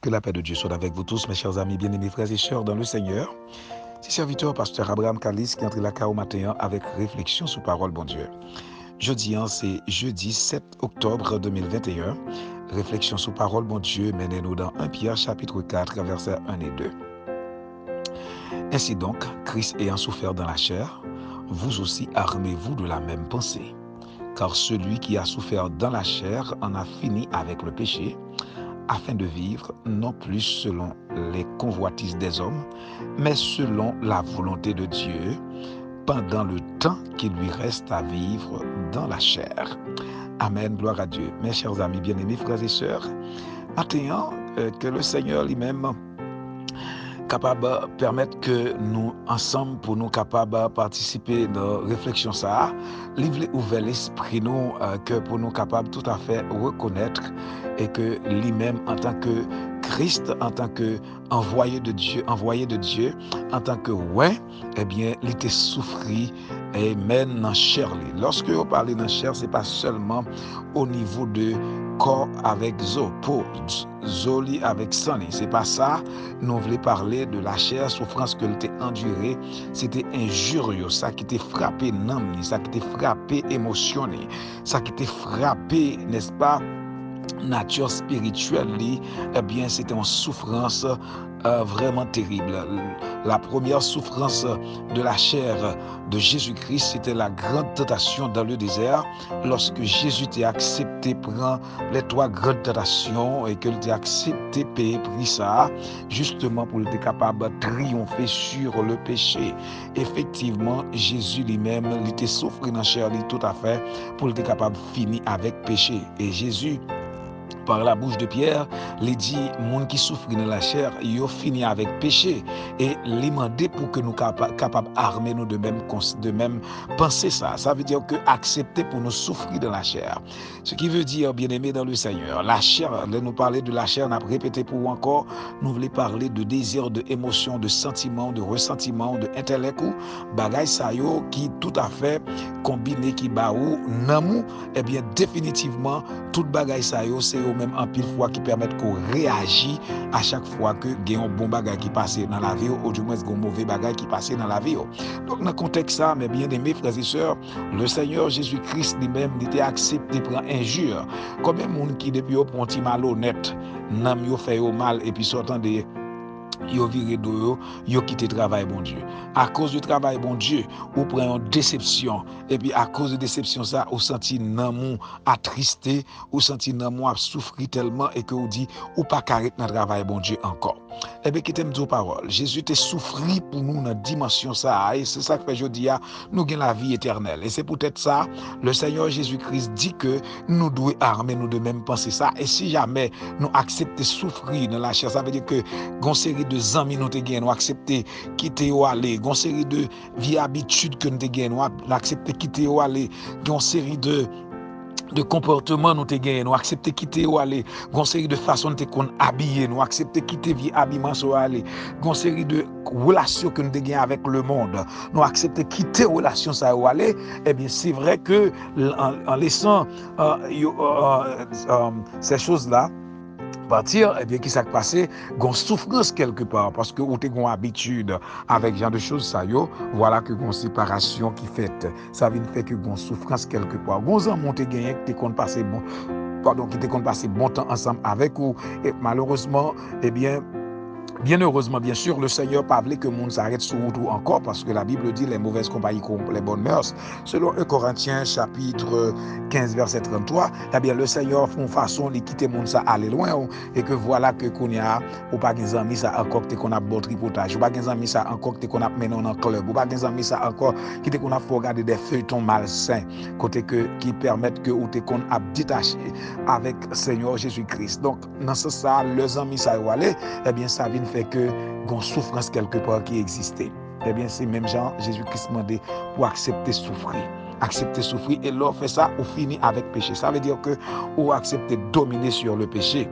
Que la paix de Dieu soit avec vous tous, mes chers amis, bien-aimés frères et sœurs dans le Seigneur. C'est serviteur pasteur Abraham Kalis qui entre la au matin avec réflexion sous parole bon Dieu. Jeudi, c'est jeudi 7 octobre 2021. Réflexion sous parole bon Dieu, menez-nous dans 1 Pierre chapitre 4, versets 1 et 2. Ainsi donc, Christ ayant souffert dans la chair, vous aussi armez-vous de la même pensée. Car celui qui a souffert dans la chair en a fini avec le péché, afin de vivre non plus selon les convoitises des hommes, mais selon la volonté de Dieu, pendant le temps qu'il lui reste à vivre dans la chair. Amen, gloire à Dieu. Mes chers amis bien-aimés, frères et sœurs, maintenant que le Seigneur lui-même capable de permettre que nous, ensemble, pour nous capables de participer dans la réflexion, ça, livre ouvert l'esprit, nous, que pour nous capables tout à fait reconnaître et que lui-même, en tant que Christ, en tant que envoyé de Dieu, en tant que eh bien, il était souffri et même dans chair. Lorsque vous parlez dans chair, c'est pas seulement au niveau de corps avec zo, peau, zoli avec sang. C'est pas ça. Nous voulons parler de la chair, souffrance que l'était endurée. C'était injurieux, ça qui était frappé n'âme, ça qui était frappé émotionné, ça qui était frappé, n'est-ce pas, nature spirituelle, eh bien, c'était une souffrance vraiment terrible. La première souffrance de la chair de Jésus-Christ, c'était la grande tentation dans le désert, lorsque Jésus t'a accepté prendre les 3 grandes tentations et qu'il t'a accepté payer prix ça, justement pour être capable de triompher sur le péché. Effectivement, Jésus lui-même, il était souffert dans la chair, tout à fait, pour être capable de finir avec péché. Et Jésus, par la bouche de Pierre, il dit, monde qui souffre dans la chair, il fini avec péché. Et il demandé pour que nous capables d'armer nous de même penser ça. Ça veut dire que accepter pour nous souffrir dans la chair. Ce qui veut dire, bien-aimé dans le Seigneur, la chair, nous parler de la chair, on a répété pour encore, nous voulons parler de désir, de émotion, de sentiment, de ressentiment, de intellect ou bagay sa yo qui tout à fait combiné qui ba ou namou, eh bien définitivement tout bagay sa yo c'est au même en pile fois qui permettent qu'on réagit à chaque fois que il y a un bon bagay qui passe dans la vie ou du moins un mauvais bagay qui passe dans la vie. Donc dans le contexte ça, mes bien-aimés frères et sœurs, le Seigneur Jésus-Christ lui-même il était accepté pour injure. Combien de monde qui depuis au ponti malhonnête, nam yo fait au mal et puis sortant de yo viré de yo quitté travail bon Dieu. À cause du travail bon Dieu, ou prend une déception et puis à cause de déception ça, ou senti nan attristé, ou senti nan a souffri tellement et que ou dit ou pas carré dans travail bon Dieu encore. Eh bien, qui t'aime dire parole. Jésus t'a souffri pour nous dans dimension ça et c'est ça que fait jodi a nous gain la vie éternelle. Et c'est peut-être ça le Seigneur Jésus-Christ dit que nous devons armer nous de même penser ça et si jamais nous accepter souffrir dans la chair, ça veut dire que gon série de amis nous te gain nous accepter quitter ou aller, gon série de vie habitude que nous te gain nous accepter quitter ou aller, gon série de comportement nous te gagné nous accepter quitter ou aller gon série de façon te qu'on habiller nous accepter quitter vie habillement so aller gon série de relations que nous te gagné avec le monde nous accepter quitter relation ça ou aller eh bien c'est vrai que en laissant ces choses là partir, eh bien, qui s'est passé, gon souffrance quelque part, parce que ou t'es gon habitude avec genre de choses, ça yo, voilà que gon séparation qui fait, ça vient fait que gon souffrance quelque part. Gon zan monte gagné, qui te passer qui te passer bon temps ensemble avec ou, et malheureusement, eh bien, bien heureusement, bien sûr, le Seigneur pas voulu que le monde s'arrête sur route encore parce que la Bible dit les mauvaises compagnies corrompent les bonnes mœurs. Selon 1 Corinthiens chapitre 15 verset 33, eh bien le Seigneur fait une façon de quitter le monde ça aller loin et que voilà que qu'on y a ou pas des amis ça encore que qu'on a bon tripotage, ou pas des amis ça encore que qu'on a mené en club, ou pas des amis ça encore qui qu'on a faut regarder des feuilletons malsains côté que qui permettent que ou te qu'on a détaché avec Seigneur Jésus-Christ. Donc dans ce ça les amis ça y aller, eh bien ça vient fait que gon souffrance quelque part qui existait. Eh bien, c'est même Jean Jésus-Christ demandé pour accepter souffrir. Accepter souffrir et l'on fait ça, on finit avec péché. Ça veut dire que on accepter dominer sur le péché.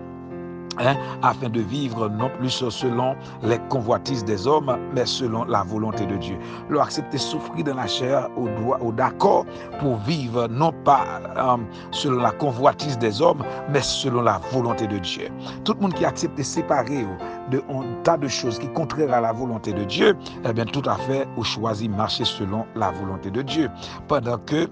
afin de vivre non plus selon les convoitises des hommes, mais selon la volonté de Dieu. Leur accepter souffrir dans la chair au d'accord pour vivre non pas selon la convoitise des hommes, mais selon la volonté de Dieu. Tout le monde qui accepte de séparer de un tas de choses qui contraires à la volonté de Dieu, eh bien tout à fait, ou choisit marcher selon la volonté de Dieu. Pendant que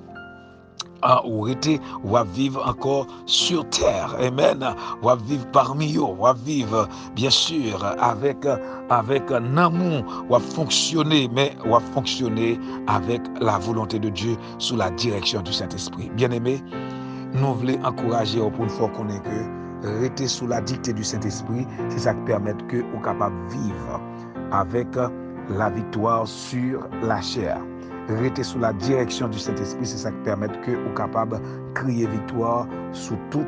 ou rete, ou va vivre encore sur terre. Amen. Ou va vivre parmi eux, ou va vivre, bien sûr, avec un amour, ou va fonctionner, mais ou va fonctionner avec la volonté de Dieu sous la direction du Saint-Esprit. Bien-aimés, nous voulons encourager pour une fois qu'on est que rester sous la dictée du Saint-Esprit, c'est ça qui permet que vous capable de vivre avec la victoire sur la chair. Rester sous la direction du Saint-Esprit, c'est ça qui permet que vous capable de crier victoire sous tout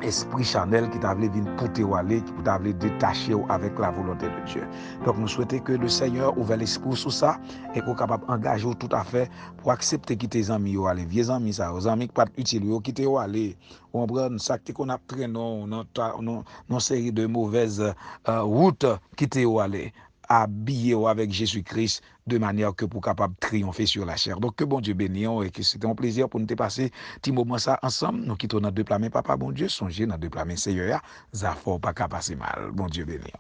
esprit charnel qui t'a voulu venir pouter ou aller, qui t'a voulu détacher avec la volonté de Dieu. Donc nous souhaitons que le Seigneur ouvre l'esprit sur ça et qu'on capable d'engager tout à fait pour accepter quitter les amis ou aller, vieux amis ça, aux amis qui pas utiles ou quitter ou aller. On prend ça qu'on a traîné non série de mauvaises routes quitter ou aller. Habillé avec Jésus-Christ de manière que pour capable triompher sur la chair. Donc que bon Dieu bénisse et que c'était un plaisir pour nous passer petit moment ça ensemble. Nous quittons dans deux plats, mais papa bon Dieu, songez dans deux plats, mais Seigneur, ça faut pas qu'à passer mal. Bon Dieu bénisse.